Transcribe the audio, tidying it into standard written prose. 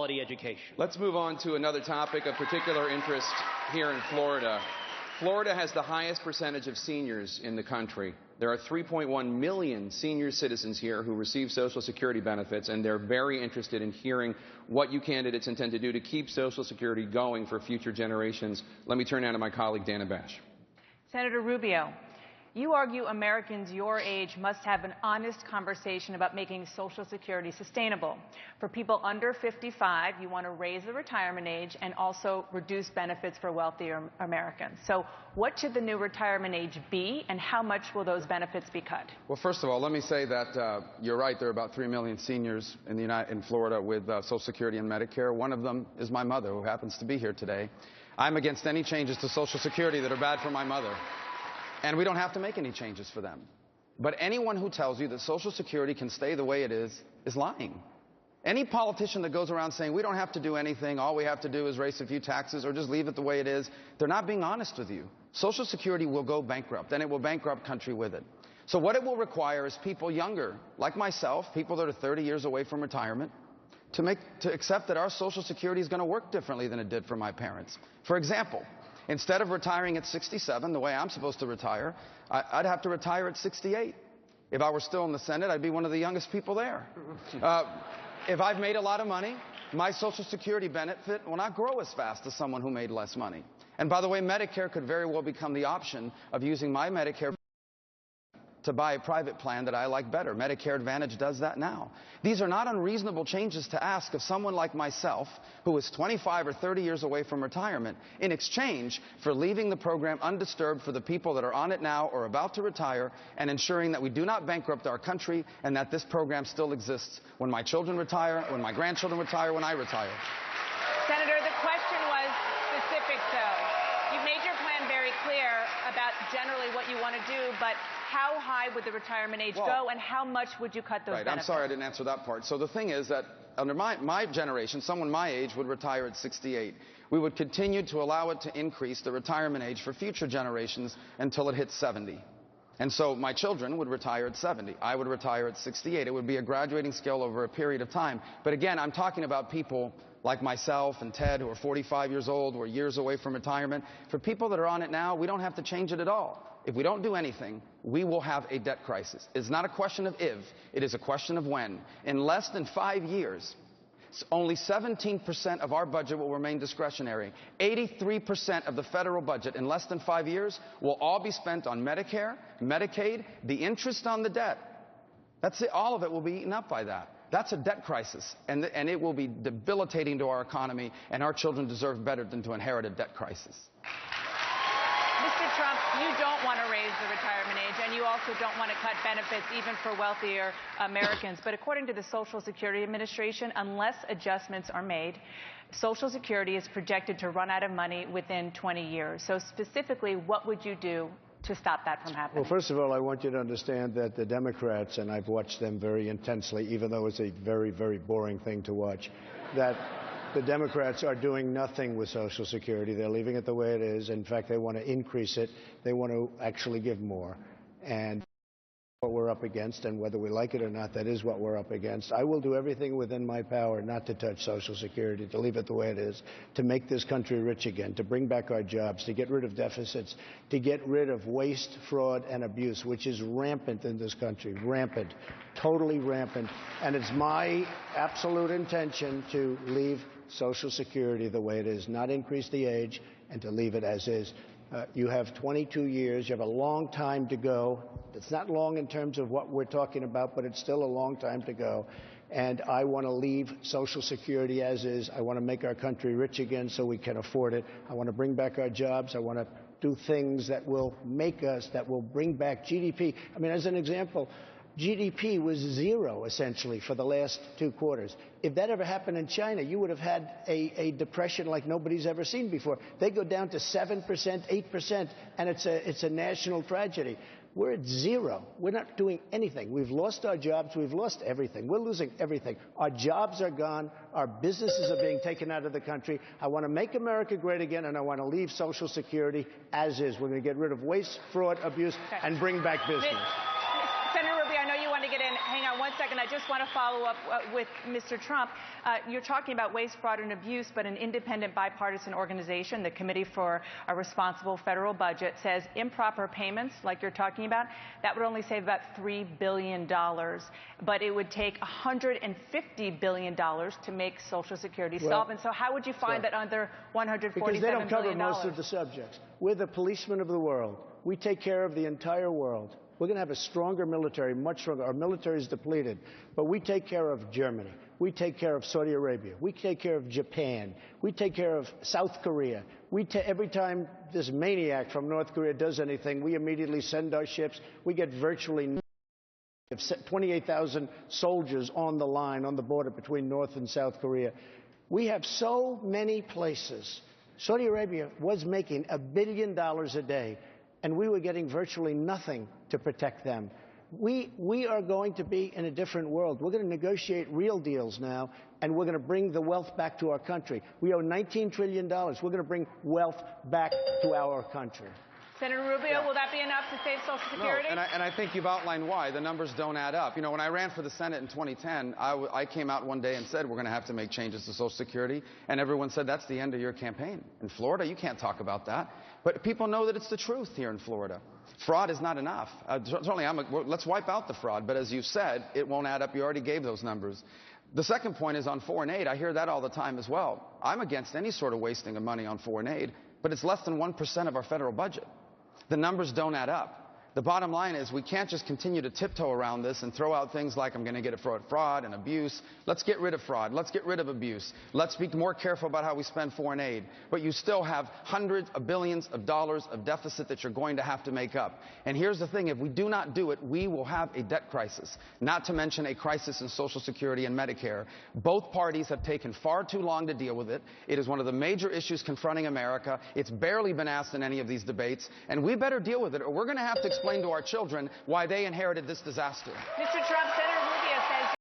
quality education. Let's move on to another topic of particular interest here in Florida. Florida has the highest percentage of seniors in the country. There are 3.1 million senior citizens here who receive Social Security benefits, and they're very interested in hearing what you candidates intend to do to keep Social Security going for future generations. Let me turn now to my colleague, Dana Bash. Senator Rubio, you argue Americans your age must have an honest conversation about making Social Security sustainable. For people under 55, you want to raise the retirement age and also reduce benefits for wealthier Americans. So what should the new retirement age be, and how much will those benefits be cut? Well, first of all, let me say that you're right. There are about 3 million seniors in Florida with Social Security and Medicare. One of them is my mother, who happens to be here today. I'm against any changes to Social Security that are bad for my mother. And we don't have to make any changes for them. But anyone who tells you that Social Security can stay the way it is lying. Any politician that goes around saying we don't have to do anything, all we have to do is raise a few taxes or just leave it the way it is, they're not being honest with you. Social Security will go bankrupt, and it will bankrupt country with it. So what it will require is people younger, like myself, people that are 30 years away from retirement, to accept that our Social Security is going to work differently than it did for my parents. For example, instead of retiring at 67, the way I'm supposed to retire, I'd have to retire at 68. If I were still in the Senate, I'd be one of the youngest people there. If I've made a lot of money, my Social Security benefit will not grow as fast as someone who made less money. And by the way, Medicare could very well become the option of using my Medicare to buy a private plan that I like better. Medicare Advantage does that now. These are not unreasonable changes to ask of someone like myself, who is 25 or 30 years away from retirement, in exchange for leaving the program undisturbed for the people that are on it now or about to retire, and ensuring that we do not bankrupt our country and that this program still exists when my children retire, when my grandchildren retire, when I retire. Senator, the question was specific, though. You've made your plan very clear about generally what you want to do, but how high would the retirement age go, and how much would you cut those benefits? I'm sorry I didn't answer that part. So the thing is that under my generation, someone my age would retire at 68. We would continue to allow it to increase the retirement age for future generations until it hits 70. And so my children would retire at 70. I would retire at 68. It would be a graduating scale over a period of time. But again, I'm talking about people like myself and Ted, who are 45 years old, who are years away from retirement. For people that are on it now, we don't have to change it at all. If we don't do anything, we will have a debt crisis. It's not a question of if, it is a question of when. In less than 5 years, only 17% of our budget will remain discretionary. 83% of the federal budget in less than 5 years will all be spent on Medicare, Medicaid, the interest on the debt. That's it. All of it will be eaten up by that. That's a debt crisis, and it will be debilitating to our economy, and our children deserve better than to inherit a debt crisis. Mr. Trump, you don't want to raise the retirement age, and you also don't want to cut benefits even for wealthier Americans. But according to the Social Security Administration, unless adjustments are made, Social Security is projected to run out of money within 20 years. So specifically, what would you do to stop that from happening? Well, first of all, I want you to understand that the Democrats, and I've watched them very intensely, even though it's a very, very boring thing to watch, that the Democrats are doing nothing with Social Security. They're leaving it the way it is. In fact, they want to increase it. They want to actually give more. And what we're up against, and whether we like it or not, that is what we're up against. I will do everything within my power not to touch Social Security, to leave it the way it is, to make this country rich again, to bring back our jobs, to get rid of deficits, to get rid of waste, fraud, and abuse, which is rampant in this country, rampant, totally rampant. And it's my absolute intention to leave Social Security the way it is, not increase the age, and to leave it as is. You have 22 years. You have a long time to go. It's not long in terms of what we're talking about, but it's still a long time to go. And I want to leave Social Security as is. I want to make our country rich again so we can afford it. I want to bring back our jobs. I want to do things that will make us, that will bring back GDP. I mean, as an example, GDP was zero, essentially, for the last 2 quarters. If that ever happened in China, you would have had a depression like nobody's ever seen before. They go down to 7%, 8%, and it's a national tragedy. We're at zero. We're not doing anything. We've lost our jobs. We've lost everything. We're losing everything. Our jobs are gone. Our businesses are being taken out of the country. I want to make America great again, and I want to leave Social Security as is. We're going to get rid of waste, fraud, abuse, and bring back business. Senator Rubio, I know you want to get in. Hang on one second. I just want to follow up with Mr. Trump. You're talking about waste, fraud, and abuse, but an independent bipartisan organization, the Committee for a Responsible Federal Budget, says improper payments, like you're talking about, that would only save about $3 billion. But it would take $150 billion to make Social Security solvent. So how would you find that under $147 billion? Because they don't cover most of the subjects. We're the policemen of the world. We take care of the entire world. We're going to have a stronger military, much stronger. Our military is depleted, but we take care of Germany. We take care of Saudi Arabia. We take care of Japan. We take care of South Korea. Every time this maniac from North Korea does anything, we immediately send our ships. We get virtually 28,000 soldiers on the line, on the border between North and South Korea. We have so many places. Saudi Arabia was making $1 billion a day, and we were getting virtually nothing to protect them. We are going to be in a different world. We're going to negotiate real deals now, and we're going to bring the wealth back to our country. We owe $19 trillion. We're going to bring wealth back to our country. Senator Rubio, will that be enough to save Social Security? No, and I think you've outlined why. The numbers don't add up. You know, when I ran for the Senate in 2010, I came out one day and said we're going to have to make changes to Social Security, and everyone said that's the end of your campaign. In Florida, you can't talk about that. But people know that it's the truth here in Florida. Fraud is not enough. Certainly, let's wipe out the fraud, but as you said, it won't add up. You already gave those numbers. The second point is on foreign aid. I hear that all the time as well. I'm against any sort of wasting of money on foreign aid, but it's less than 1% of our federal budget. The numbers don't add up. The bottom line is we can't just continue to tiptoe around this and throw out things like I'm going to get it for fraud and abuse. Let's get rid of fraud. Let's get rid of abuse. Let's be more careful about how we spend foreign aid. But you still have hundreds of billions of dollars of deficit that you're going to have to make up. And here's the thing. If we do not do it, we will have a debt crisis, not to mention a crisis in Social Security and Medicare. Both parties have taken far too long to deal with it. It is one of the major issues confronting America. It's barely been asked in any of these debates. And we better deal with it, or we're going to have to explain to our children why they inherited this disaster. Mr. Trump,